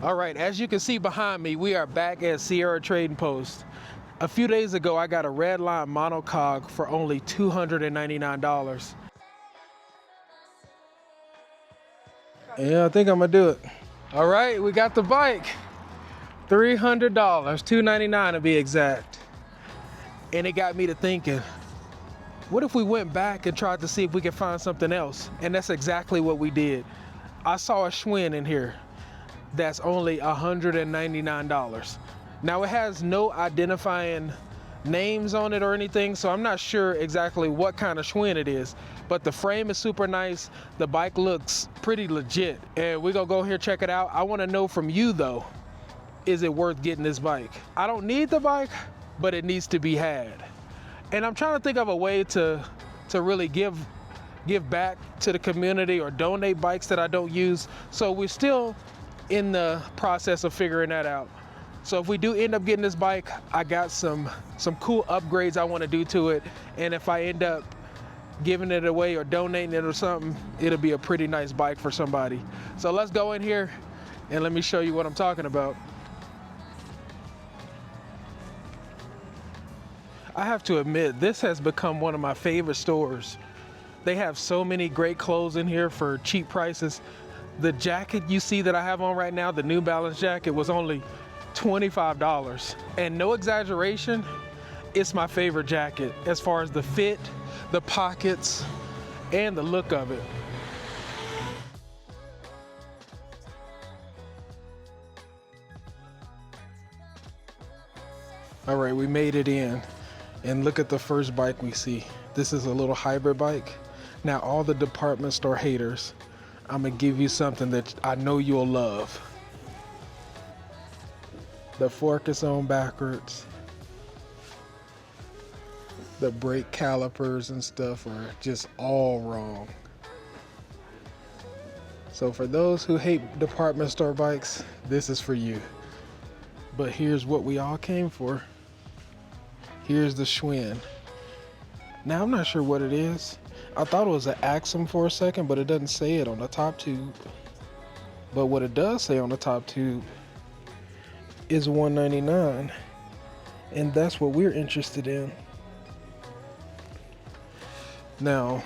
All right, as you can see behind me, we are back at Sierra Trading Post. A few days ago, I got a red line monocog for only $299. Yeah, I think I'm gonna do it. All right, we got the bike. $300, $299 to be exact. And it got me to thinking, what if we went back and tried to see if we could find something else? And that's exactly what we did. I saw a Schwinn in here that's only $199. Now it has no identifying names on it or anything, so I'm not sure exactly what kind of Schwinn it is, but the frame is super nice. The bike looks pretty legit, and we're gonna go here check it out. I wanna know from you though, is it worth getting this bike? I don't need the bike, but it needs to be had. And I'm trying to think of a way to really give back to the community or donate bikes that I don't use. So we're still in the process of figuring that out. So if we do end up getting this bike, I got some cool upgrades I want to do to it. And if I end up giving it away or donating it or something, it'll be a pretty nice bike for somebody. So let's go in here and let me show you what I'm talking about. I have to admit, this has become one of my favorite stores. They have so many great clothes in here for cheap prices. The jacket you see that I have on right now, the New Balance jacket, was only $25. And no exaggeration, it's my favorite jacket as far as the fit, the pockets, and the look of it. All right, we made it in. And look at the first bike we see. This is a little hybrid bike. Now, all the department store haters, I'm gonna give you something that I know you'll love. The fork is on backwards. The brake calipers and stuff are just all wrong. So for those who hate department store bikes, this is for you. But here's what we all came for. Here's the Schwinn. Now, I'm not sure what it is. I thought it was an Axum for a second, but it doesn't say it on the top tube. But what it does say on the top tube is $199, and that's what we're interested in. Now,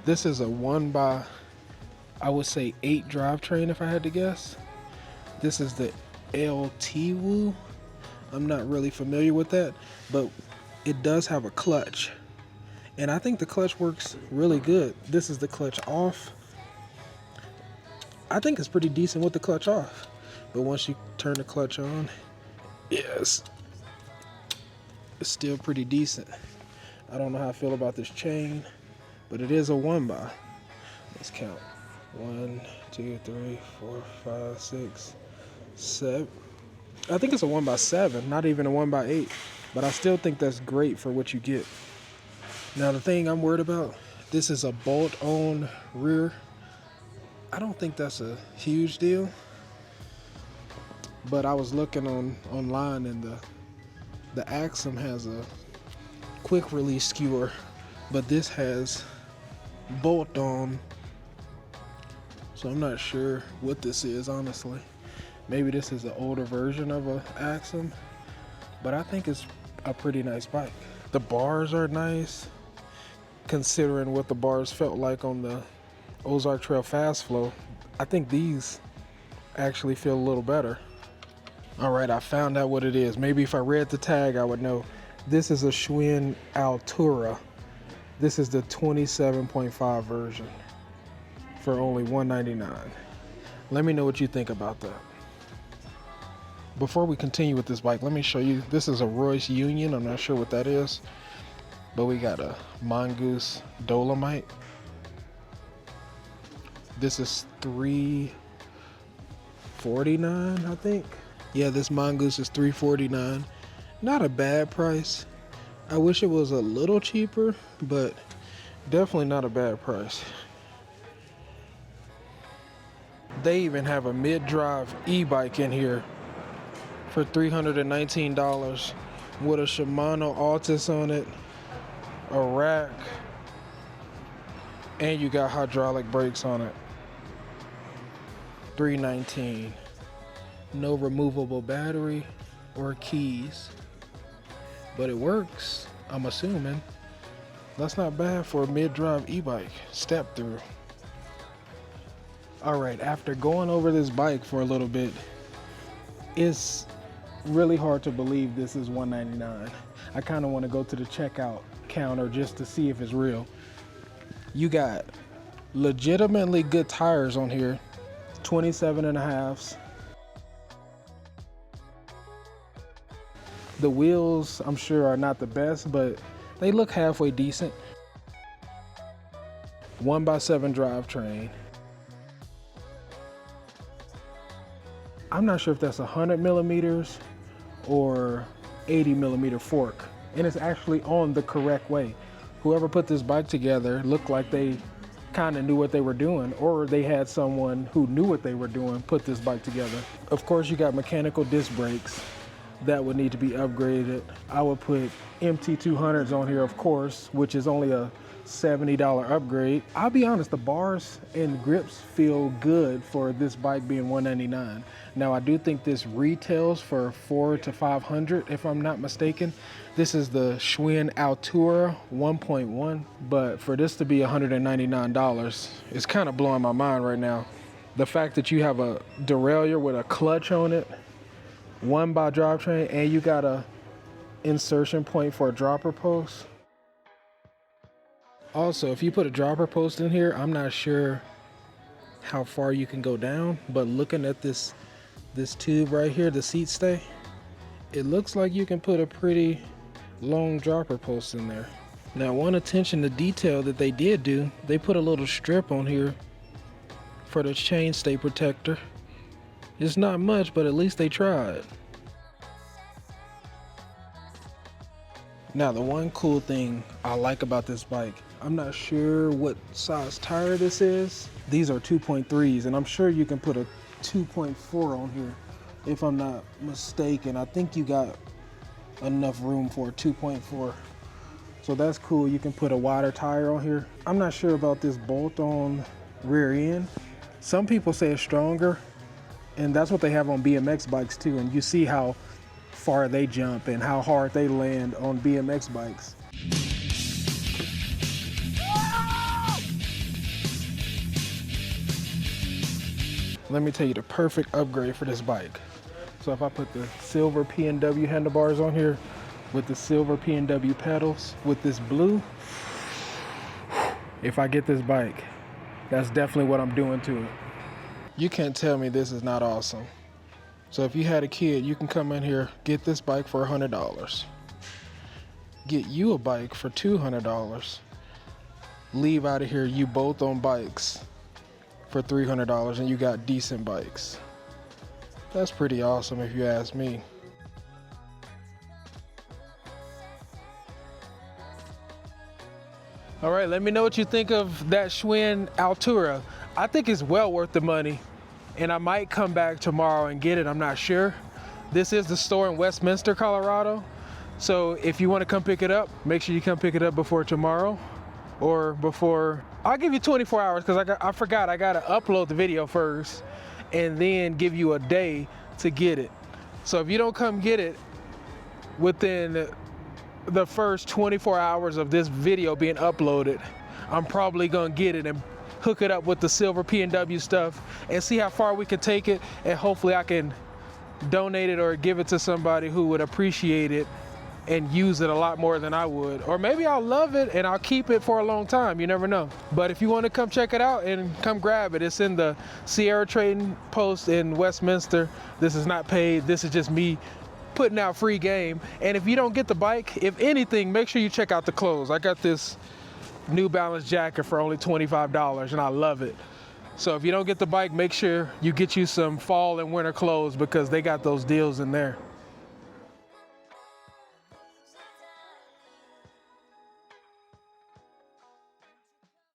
this is a 1x, I would say 8 drivetrain if I had to guess. This is the LT Woo. I'm not really familiar with that, but it does have a clutch. And I think the clutch works really good. This is the clutch off. I think it's pretty decent with the clutch off. But once you turn the clutch on, yes, it's still pretty decent. I don't know how I feel about this chain, but it is a 1x. Let's count. 1, 2, 3, 4, 5, 6, 7. I think it's a 1x7, not even a 1x8. But I still think that's great for what you get. Now the thing I'm worried about, this is a bolt-on rear. I don't think that's a huge deal, but I was looking online and the Axum has a quick release skewer, but this has bolt-on, so I'm not sure what this is, honestly. Maybe this is an older version of a Axum, but I think it's a pretty nice bike. The bars are nice, considering what the bars felt like on the Ozark Trail Fast Flow. I think these actually feel a little better. All right, I found out what it is. Maybe if I read the tag, I would know. This is a Schwinn Altura. This is the 27.5 version for only $199. Let me know what you think about that. Before we continue with this bike, let me show you. This is a Royce Union. I'm not sure what that is, but we got a Mongoose Dolomite. This is $349, I think. Yeah, this Mongoose is $349. Not a bad price. I wish it was a little cheaper, but definitely not a bad price. They even have a mid-drive e-bike in here for $319 with a Shimano Altus on it, a rack, and you got hydraulic brakes on it. $319. No removable battery or keys, but it works, I'm assuming. That's not bad for a mid-drive e-bike. Step through. All right, after going over this bike for a little bit, it's really hard to believe this is $199. I kind of want to go to the checkout counter just to see if it's real. You got legitimately good tires on here, 27.5s. The wheels, I'm sure, are not the best, but they look halfway decent. 1x7 drivetrain. I'm not sure if that's 100 millimeters or 80 millimeter fork, and it's actually on the correct way. Whoever put this bike together looked like they kind of knew what they were doing, or they had someone who knew what they were doing put this bike together. Of course, you got mechanical disc brakes that would need to be upgraded. I would put MT200s on here, of course, which is only a $70 upgrade. I'll be honest, the bars and grips feel good for this bike being $199. Now, I do think this retails for $400 to $500, if I'm not mistaken. This is the Schwinn Altura 1.1, but for this to be $199, it's kind of blowing my mind right now. The fact that you have a derailleur with a clutch on it, 1x drivetrain, and you got a insertion point for a dropper post. Also, if you put a dropper post in here, I'm not sure how far you can go down, but looking at this tube right here, the seat stay, it looks like you can put a pretty long dropper post in there. Now, one attention to detail that they did do, they put a little strip on here for the chainstay protector. It's not much, but at least they tried. Now, the one cool thing I like about this bike, I'm not sure what size tire this is. These are 2.3s, and I'm sure you can put a 2.4 on here, if I'm not mistaken. I think you got enough room for a 2.4. So that's cool. You can put a wider tire on here. I'm not sure about this bolt-on rear end. Some people say it's stronger, and that's what they have on BMX bikes too. And you see how far they jump and how hard they land on BMX bikes. Let me tell you the perfect upgrade for this bike. So if I put the silver P&W handlebars on here with the silver P&W pedals with this blue, if I get this bike, that's definitely what I'm doing to it. You can't tell me this is not awesome. So if you had a kid, you can come in here, get this bike for $100. Get you a bike for $200. Leave out of here, you both own bikes for $300, and you got decent bikes. That's pretty awesome if you ask me. All right, let me know what you think of that Schwinn Altura. I think it's well worth the money, and I might come back tomorrow and get it, I'm not sure. This is the store in Westminster, Colorado. So if you wanna come pick it up, make sure you come pick it up before tomorrow, or before, I'll give you 24 hours, because I forgot I gotta upload the video first and then give you a day to get it. So if you don't come get it within the first 24 hours of this video being uploaded, I'm probably gonna get it and hook it up with the silver P&W stuff and see how far we can take it, and hopefully I can donate it or give it to somebody who would appreciate it and use it a lot more than I would. Or maybe I'll love it and I'll keep it for a long time, you never know. But if you want to come check it out and come grab it, it's in the Sierra Trading Post in Westminster. This is not paid, this is just me putting out free game. And if you don't get the bike, if anything, make sure you check out the clothes. I got this New Balance jacket for only $25 and I love it. So if you don't get the bike, make sure you get you some fall and winter clothes, because they got those deals in there.